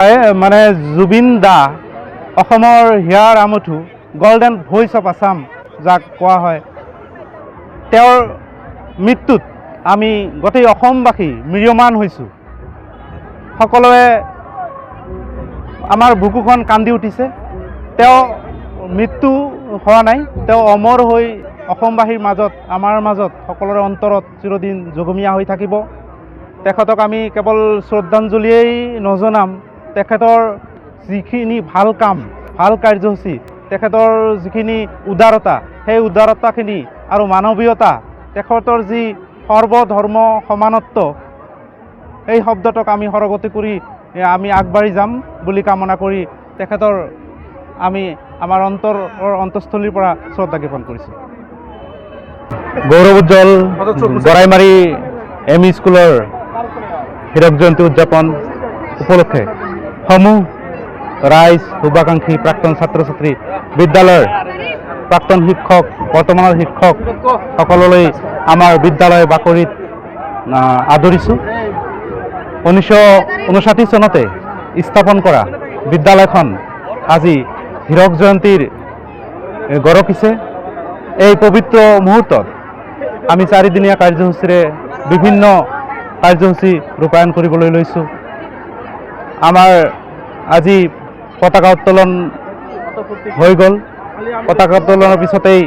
মানে জুবিন দা অসমৰ হিয়াৰ আমঠু গোল্ডেন ভইচ অফ আছাম যাক কোৱা হয়, তেওঁৰ মৃত্যুত আমি গোটেই অসমবাসী ম্ৰিয়মান হৈছোঁ। সকলোৱে আমাৰ বুকুখন কান্দি উঠিছে। তেওঁ মৃত্যু হোৱা নাই, তেওঁ অমৰ হৈ অসমবাসীৰ মাজত, আমাৰ মাজত, সকলোৰে অন্তৰত চিৰদিন জগমীয়া হৈ থাকিব। তেখেতক আমি কেৱল শ্ৰদ্ধাঞ্জলিয়েই নজনাম, তেখেতৰ যিখিনি ভাল কাম, ভাল কাৰ্যসূচী, তেখেতৰ যিখিনি উদাৰতা, সেই উদাৰতাখিনি আৰু মানৱীয়তা, তেখেতৰ যি সৰ্বধৰ্ম সমানত্ব, এই শব্দটোক আমি সৰগতি কৰি আমি আগবাঢ়ি যাম বুলি কামনা কৰি তেখেতৰ আমি আমাৰ অন্তঃস্থলীৰ পৰা শ্ৰদ্ধা জ্ঞাপন কৰিছোঁ। গৌৰৱোজ্জ্বল গৰাইমাৰী এম ই স্কুলৰ হীৰক জয়ন্তী উদযাপন উপলক্ষে সমূহ ৰাইজ, শুভাকাংক্ষী, প্ৰাক্তন ছাত্ৰ ছাত্ৰী, বিদ্যালয়ৰ প্ৰাক্তন শিক্ষক, বৰ্তমানৰ শিক্ষক সকললৈ আমাৰ বিদ্যালয় বাকৰিত আদৰিছোঁ। 1959 চনতে স্থাপন কৰা বিদ্যালয়খন আজি হীৰক জয়ন্তীৰ গৰকিছে। এই পবিত্ৰ মুহূৰ্তত আমি 4দিনীয়া কাৰ্যসূচীৰে বিভিন্ন কাৰ্যসূচী ৰূপায়ণ কৰিবলৈ লৈছোঁ। আমাৰ আজি পতাকা উত্তোলন হৈ গ'ল। পতাকা উত্তোলনৰ পিছতেই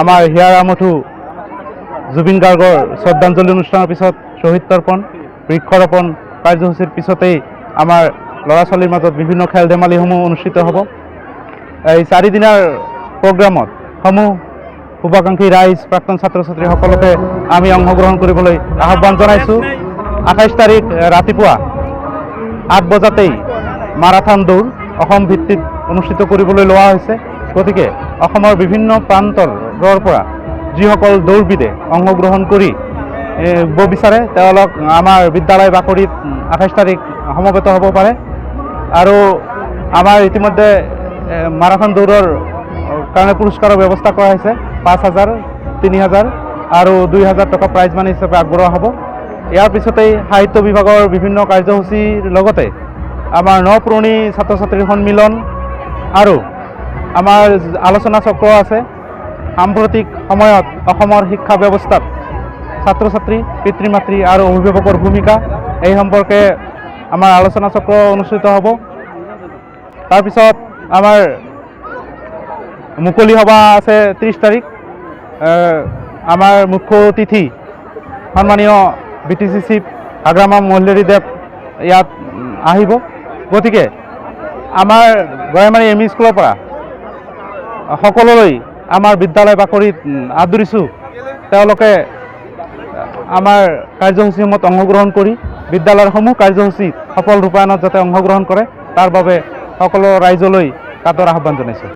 আমাৰ হিয়াৰ আমঠু জুবিন গাৰ্গৰ শ্ৰদ্ধাঞ্জলি অনুষ্ঠানৰ পিছত শ্বহীদ তৰ্পণ, বৃক্ষৰোপণ কাৰ্যসূচীৰ পিছতেই আমাৰ ল'ৰা ছোৱালীৰ মাজত বিভিন্ন খেল ধেমালিসমূহ অনুষ্ঠিত হ'ব। এই 4দিনীয়া প্ৰগ্ৰামত সমূহ শুভাকাংক্ষী ৰাইজ, প্ৰাক্তন ছাত্ৰ ছাত্ৰী সকলোকে আমি অংশগ্ৰহণ কৰিবলৈ আহ্বান জনাইছোঁ। 28 তাৰিখ ৰাতিপুৱা 8 বজাতেই মাৰাথান দৌৰ অসম ভিত্তিত অনুষ্ঠিত কৰিবলৈ লোৱা হৈছে। গতিকে অসমৰ বিভিন্ন প্ৰান্তৰ পৰা যিসকল দৌৰবিদে অংশগ্ৰহণ কৰিব বিচাৰে তেওঁলোক আমাৰ বিদ্যালয় বাকৰিত 28 তাৰিখ সমবেত হ'ব পাৰে। আৰু আমাৰ ইতিমধ্যে মাৰাথান দৌৰৰ কাৰণে পুৰস্কাৰৰ ব্যৱস্থা কৰা হৈছে। 5,000, 3,000 আৰু 2,000 টকা প্ৰাইজ মানি হিচাপে আগবঢ়োৱা হ'ব। ইয়াৰ পিছতেই সাহিত্য বিভাগৰ বিভিন্ন কাৰ্যসূচীৰ লগতে আমাৰ নপুৰণি ছাত্ৰ ছাত্ৰীৰ সন্মিলন আৰু আমাৰ আলোচনা চক্ৰ আছে। সাম্প্ৰতিক সময়ত অসমৰ শিক্ষা ব্যৱস্থাত ছাত্ৰ ছাত্ৰী, পিতৃ মাতৃ আৰু অভিভাৱকৰ ভূমিকা, এই সম্পৰ্কে আমাৰ আলোচনা চক্ৰ অনুষ্ঠিত হ'ব। তাৰপিছত আমাৰ মুকলি সভা আছে 30 তাৰিখ। আমাৰ মুখ্য অতিথি সন্মানীয় BTC চিফ আগ্ৰামা মহল্লেৰীদেৱ ইয়াত আহিব। গতিকে আমাৰ গৰাইমাৰী এম ই স্কুলৰ পৰা সকলোলৈ আমাৰ বিদ্যালয় বাকৰিত আদৰিছোঁ। তেওঁলোকে আমাৰ কাৰ্যসূচীসমূহত অংশগ্ৰহণ কৰি বিদ্যালয়ৰ সমূহ কাৰ্যসূচীত সফল ৰূপায়ণত যাতে অংশগ্ৰহণ কৰে, তাৰ বাবে সকলো ৰাইজলৈ কাটৰ আহ্বান জনাইছোঁ।